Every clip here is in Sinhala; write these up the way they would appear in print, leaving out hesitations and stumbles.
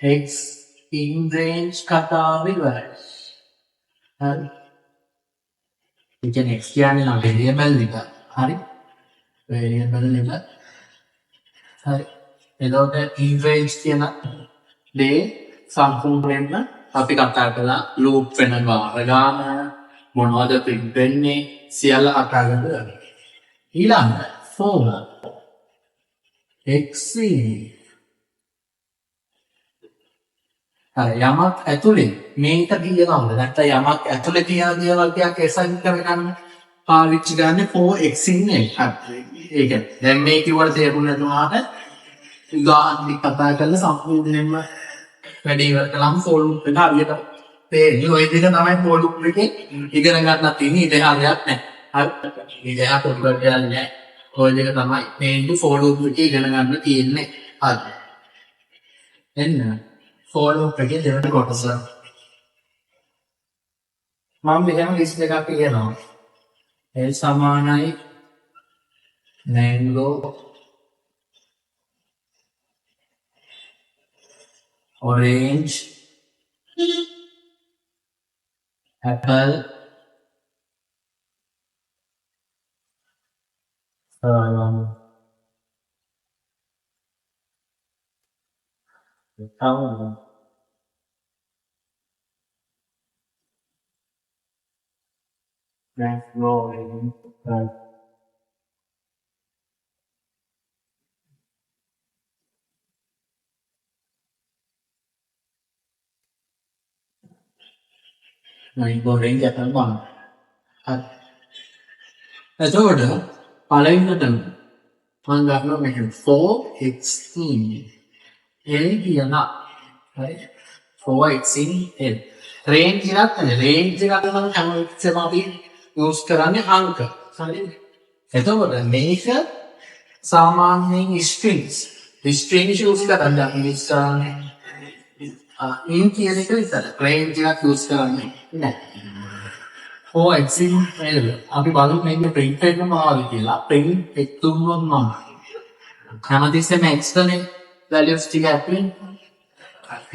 x in range කතාව ඉවරයි. හරි. ඒ කියන්නේ x කියන්නේ නම් variable එක. හරි. variable එක. හරි. එතකොට in range කියන දේ සම්පූර්ණයෙන්ම අපි කතා කළා loop වෙන වාර ගාන මොනවද print වෙන්නේ සියල්ල කතා කරලා. ඊළඟ for x හරි යමක් ඇතුලේ මේක කියනවද නැත්නම් යමක් ඇතුලේ තියන දේවල් ටිකක් එසෙන්ට වෙනන්න පාවිච්චි ගන්න for x ඉන්නේ. හරි. ඒක දැන් මේ කිව්වට තේරුම් නැතුනහට උදාහරණයක් කතා කරලා සම්පූර්ණයෙන්ම වැඩේ ඉවර කළාම for loop එක හරියට තේරෙන්නේ. ඔය දෙක තමයි for loop එකේ ඉගෙන ගන්නත් තියෙන්නේ. ඊට හරියක් නැහැ. හරි. ඊට හරියට පොඩ්ඩක් කියන්නේ. ඔය දෙක තමයි මේ for loop එකේ ඉගෙන ගන්න තියෙන්නේ. හරි. එන්න for loop එකේ දෙවෙනි කොටස. මම මෙහෙම ලිස්ට් එකක් කියනවා. L සමානයි mango orange apple mango range apple one. එතකොට පළවෙනිට මම ගන්නවා මේක 4x in L කියන හරි 4x in L range එකක් නේ range එකක් නම් හැම වෙලෙම අපි use කරන්නේ අංක හරිද එතකොට මේක සාමාන්‍යයෙන් strings use කරන්නේ in කියන එක විතර range එකක් use කරන්නේ නැහැ. 4x in L අපි බලමු මේක print වෙන්න මොනවද කියලා. print x දුන්නොත් මම හැමතිස්සෙම x තනේ values ටික ඇතුලේ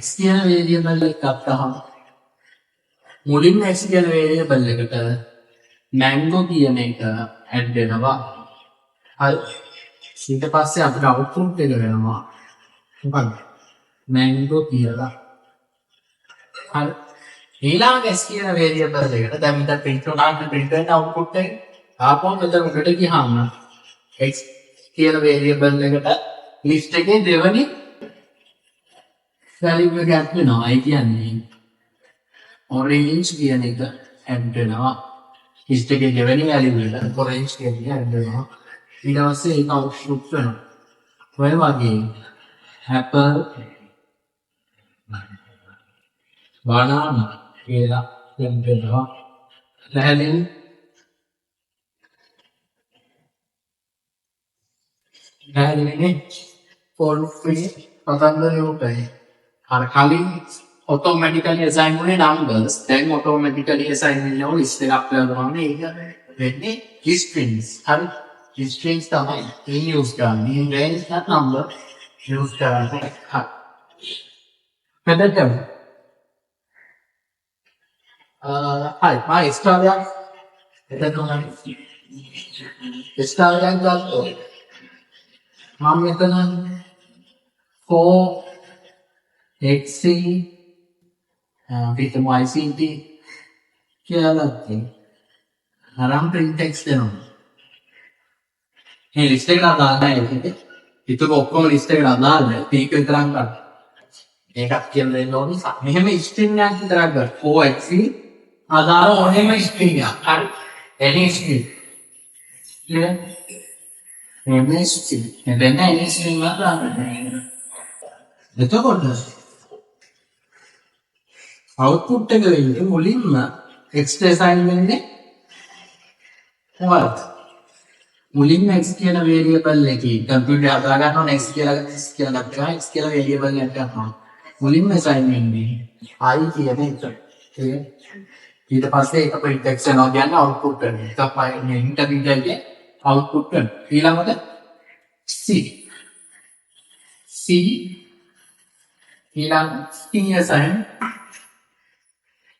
x කියන variable එකක් ගත්තහම මුලින්ම x කියන variable එකට mango කියන එක add වෙනවා. හරි. ඊට පස්සේ අපිට output එක වෙනවා. මොකක්ද? mango කියලා. හරි. ඊළඟ s කියන variable එකට දැන් මෙතන print උනාම print වෙන output එක ආපහු මෙතන උඩට ගියාම x කියන variable එකට list එකේ දෙවෙනි value එක add වෙනවා. ඒ කියන්නේ orange කියන එක add වෙනවා. list එකේ දෙවෙනි value එක orange කියන එක add වෙනවා. ඊට පස්සේ ඒක output වෙනවා. ඔය වගේ apple banana කියලා දෙන්නවා. පැහැදිලිනේ for free පතන්දර රූපයි. අර කලින් automatically assign වුණේ numbers දැන් automatically assign වෙනවා list එකක් කරනවාම ඒක වෙන්නේ strings. හරි strings තමයි in use කරන්නේ. in range that number use කරන්නේ. හරි. මෙතන hi, my Australian. Australian got mom මෙතන 4x පිටම I.C.T කියලා තියෙනවා. අරන් print text දෙනවා. මේ list එකට දාන්න නැහැ. ඒක ඔක්කොම list එකට දාන්න. මේක විතරක් ගන්න. මේකක් කියලා දෙන්න ඕනේ. මෙහෙම string එකක් විතරක් ගන්න. 4x ආදාර ඕනෙම string එකක්. හරි. any string. clear? any string. එතන any string එකක් දාන්න. එතකොට output එක වෙන්නේ මුලින්ම x assign වෙන්නේ මොකක්ද? මුලින්ම x කියන variable එකේ computer හදා ගන්න ඕනේ x කියලා ගත්තා x කියලා variable එකක් ගන්නවා. මුලින්ම assign වෙන්නේ I කියන එක. ඊට පස්සේ ඒක print text වෙනවා කියන්නේ output වෙනවා. එකක් මේ interpreter එකේ output වෙනවා. ඊළඟට C ඊළඟ string assign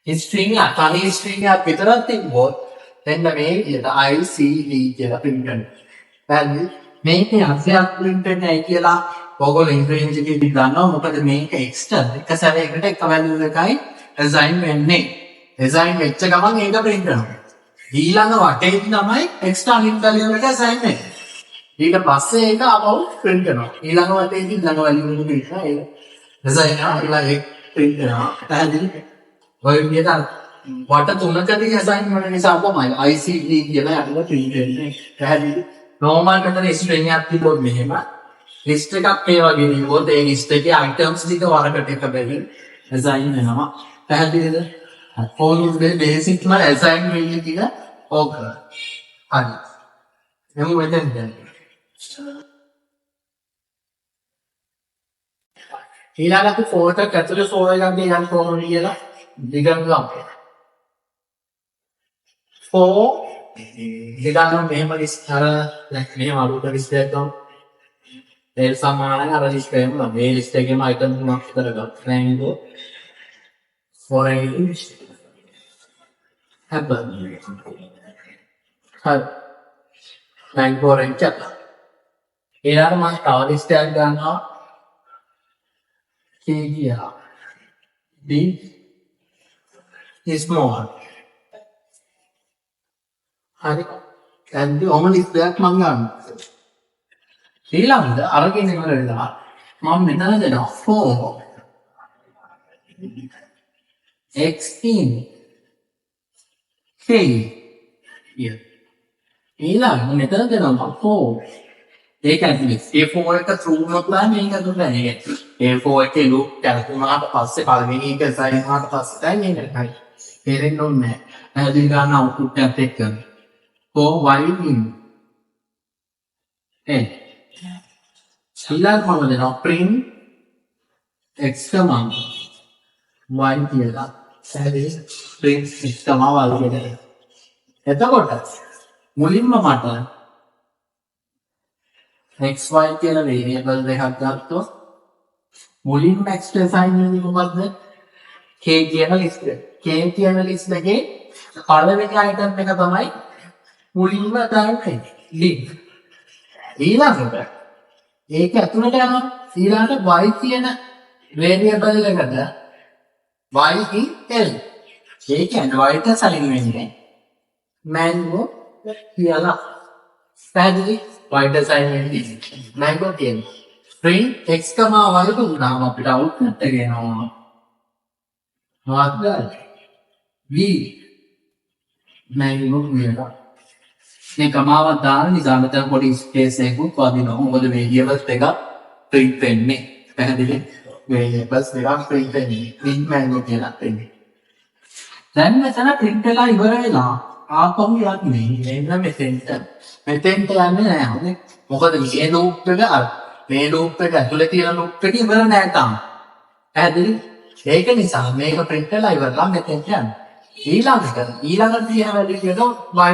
string තනි string එකක් විතරක් තිබ්බොත් දැන් මේ විදිහට I.C.T කියලා print කරනවා. පැහැදිලි? මේකේ අර්ථයක් print වෙන්නේ කියලා ඔයගොල්ලෝ ඉංග්‍රීසි එකේ දන්නවා. මොකද මේක extra එක සැරයකට එක value එකයි assign වෙන්නේ. assign වෙච්ච ගමන් ඒක print කරනවා. ඊළඟ වටේදී තමයි extra link value එක assign වෙන්නේ. ඊට පස්සේ ඒක ආපහු print කරනවා. ඊළඟ වටේදී ළඟ value එක print කරනවා. ඒක assign කරනවා. ඒක print කරනවා. පැහැදිලි? ඔය විදිහට වට තුනකදී assign වෙන නිසා තමයි I.C.T කියලා යටට print වෙන්නේ. පැහැදිලි? normal එකට string එකක් තිබ්බොත් මෙහෙම list එකක් මේ වගේ ලියුවොත් ඒ list එකේ items ටික වරකට එක බැගින් assign වෙනවා. පැහැදිලිද? පොලුවේ basic වල assign වෙන්නේ ටික ඕක. හරි. එමු මෙතෙන් දැන්. ඊළඟට ෆෝල්ඩර් එක ඇතුලේ ෆෝල්ඩර් එකක් ගන්න කොහොමද කියලා දිගට ගමු. 4 දිගටම මෙහෙම list අර දැන් මෙහෙම අලුත list එකක් ගමු. ඒ සමානයි අර list එකේම මේ list එකේම item තුනක් විතර ගමු. triangle for English happen. හරි. triangle for English. ඊළඟ මම තව list එකක් ගන්නවා. K කියලා. B small. හරි. දැන් ඔම list එකක් මම ගන්නවා. ඊළඟට අරගෙන ඉවර වෙලා මම මෙතන දෙනවා 4 16 K here. ඊළඟ මෙතන දෙනවා 4 ඒක ඇතුලේ A4 එක through වුණොත් නම් මේක දුන්නා නේද? A4 එකේ loop කරකුණාට පස්සේ පළවෙනි එක assign වුණාට පස්සේ තමයි මේකට හරි. තේරෙන්න ඕනේ නැහැ. පැහැදිලි ගන්න output එකත් එක්ක. for y in n. ඊළඟ මොනවද දෙනවා? print x, y කියලා. පැහැදිලි? print x, y කියලා. එතකොට මුලින්ම මට xy කියන variable දෙකක් ගත්තොත් මුලින්ම x assign වෙන්නේ මොකද්ද? k කියන list එක. k කියන list එකේ පළවෙනි item එක තමයි මුලින්ම දාන්නේ link. ඊළඟට ඒක ඇතුළට යනවා. ඊළඟට y කියන variable එකට y in l. ඒ කියන්නේ y ට assign වෙන්නේ mango කියලා. පැහැදිලි? y ට assign වෙන්නේ mango කියන්නේ. print x, y දුන්නාම අපිට output එක එනවා. මොකක්ද? v mango කියලා. මේ කමාවක් දාන නිසා මෙතන පොඩි ස්පේස් එකකුත් වදිනවා. මොකද variables එකක් print වෙන්නේ. පැහැදිලි? variables එකක් print වෙන්නේ. print mango කියලා වෙන්නේ. දැන් මෙතන print වෙලා ඉවර වෙලා ආපහු යන්නේ මෙන්න මෙතෙන්ට. මෙතෙන්ට යන්නේ නැහැ. මොකද මේ loop එක අර මේ loop එක ඇතුලේ තියෙන loop එක ඉවර නැහැ තාම. පැහැදිලි? ඒක නිසා මේක print වෙලා ඉවරලා මෙතෙන්ට යන්නේ. ඊළඟට තියෙන value එක y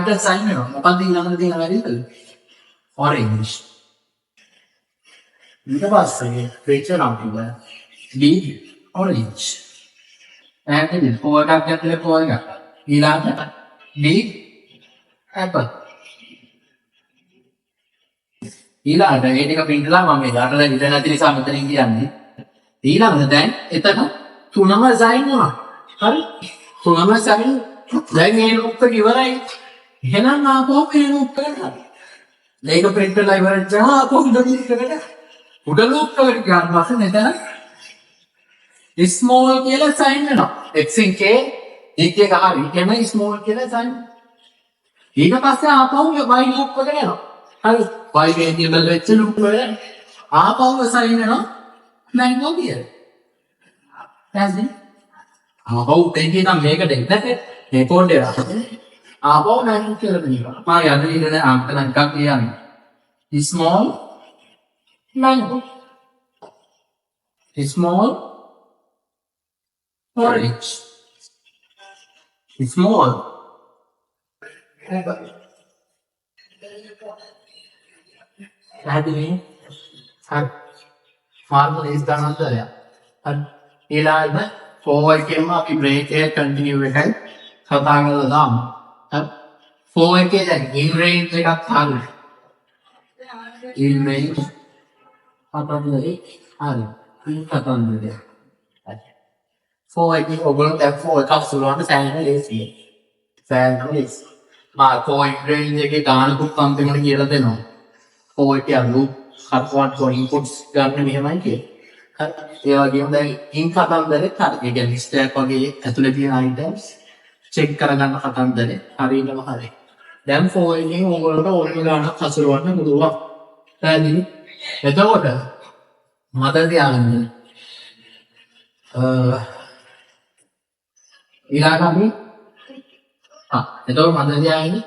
ට assign වෙනවා. මොකක්ද ඊළඟට තියෙන value එක? orange. ඊට පස්සේ feature output b orange. පැහැදිලි? ෆෝල්ඩර් එකක් ඇතුලේ ෆෝල්ඩර් එකක්. ඊළඟට b apple. ඊළඟට මේ ටික print කළා මම මේ දාට දැන් ඉඳ නැති නිසා මෙතනින් කියන්නේ. ඊළඟට දැන් එතන තුනම assign වෙනවා. හරි? තුනම assign දැන් මේ loop එක ඉවරයි. එහෙනම් ආපහු මේ loop එකට හරි. මේක print වෙලා ඉවරයි ආපහු උඩ loop එකට. උඩ loop එකට ගියාට පස්සේ මෙතන small කියලා assign වෙනවා. x in k එක එක හරි. එම small කියලා assign. ඊට පස්සේ ආපහු y loop එකට යනවා. හරි. y variable වෙච්ච loop එකට ආපහු assign වෙනවා mango කියලා. පැහැදිලි? ආපහු දෙකේ නම් මේකට එන්නේ නැහැ. මේ කෝඩ් එක. ආපහු mango කියලා දෙනවා. මම යන්නේ ඉන්න අංකන එකක් කියන්නේ. small mango. small orange. small apple. පැහැදිලි? හරි. මාර්ග ලේස් ගන්නත් බැහැ. හරි. ඊළඟ ෆෝර් එකේම අපි බ්‍රේක් එක කන්ටිනියු එකයි කතා කරලා දාමු. ෆෝර් එකේ දැන් ඉන් රේන්ජ් එකක් ගන්න. ඉන් රේන්ජ් කතන්දරේ හරි. ඉන් කතන්දරේ. ෆෝර් එකේ ඔයගොල්ලෝ දැන් ෆෝර් එකක් සුළුවන්න සෑහෙන ලේසියි. සෑහෙන ලේසි. මා ෆෝර් ඉන් රේන්ජ් එකේ ගානකුත් අන්තිමට කියලා දෙනවා. ෆෝර් එකේ අලු හත්වත් ෆෝර් ඉන්පුට්ස් ගන්න මෙහෙමයි කියලා. හරි. ඒ වගේම දැන් ඉන් කතන්දරේ හරි. ඒ කියන්නේ ලිස්ට් එකක් වගේ ඇතුලේ තියෙන අයිටම්ස් චෙක් කරගන්න කතන්දරේ හරියටම හරි. දැන් ෆෝර් එකෙන් ඕගොල්ලන්ට ඕන ගානක් හසුරවන්න පුළුවන්. පැහැදිලි? එතකොට මතක තියාගන්න. ඊළඟ අපි එතකොට මතක තියාගන්න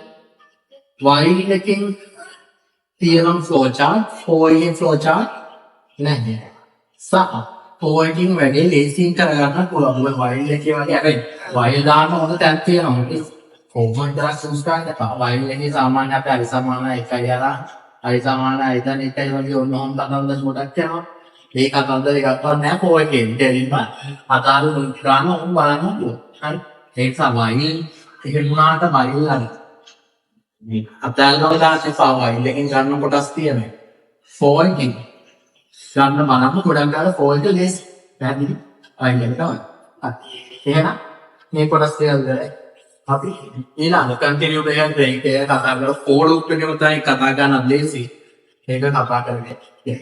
වයිල් එකෙන් තියෙන ෆ්ලෝ chart ෆෝර් එකේ ෆ්ලෝ chart නැහැ. ෆෝර් එකෙන් වැඩි ලේසියෙන් කරගන්න පුළුවන්. ඔය වයිල් එකේ වගේ හැබැයි වයිල් දාන්න හොඳ තැන් තියෙනවා. කොහොමද දරස් වයිල් එකේ සාමාන්‍ය අපි හරි සමාන එකයි අර හරි සමාන ආයතන එකයි වගේ ඔන්න හොඳ කතන්දර ගොඩක් යනවා. මේ කතන්දර එකක්වත් නැහැ ෆෝර් එකේ. දෙලින්ම අතාරු ගන්න ඕන බලන්න ඕන. හරි. ඒක සමයි ඉගෙනුනාට වයිල් හරි. මේ අතාලම දාන්නේ වයිල් එකෙන් ගන්න කොටස් තියෙනවා. ෆෝර් එකෙන් ගන්න බලන්න ගොඩක් ගාලා ෆෝර් එක ලේස් පැහැදිලි වයිල් එක තමයි. හරි. එහෙනම් මේ කොටස් දෙක ඉවරයි. අපි ඊළඟ කන්ටිනියු එකෙන් බ්‍රේක් එක කතා කරලා ෆෝර් ලූප් එකේම තමයි කතා ගන්න ලේසි. ඒක කතා කරන්නේ. හරි.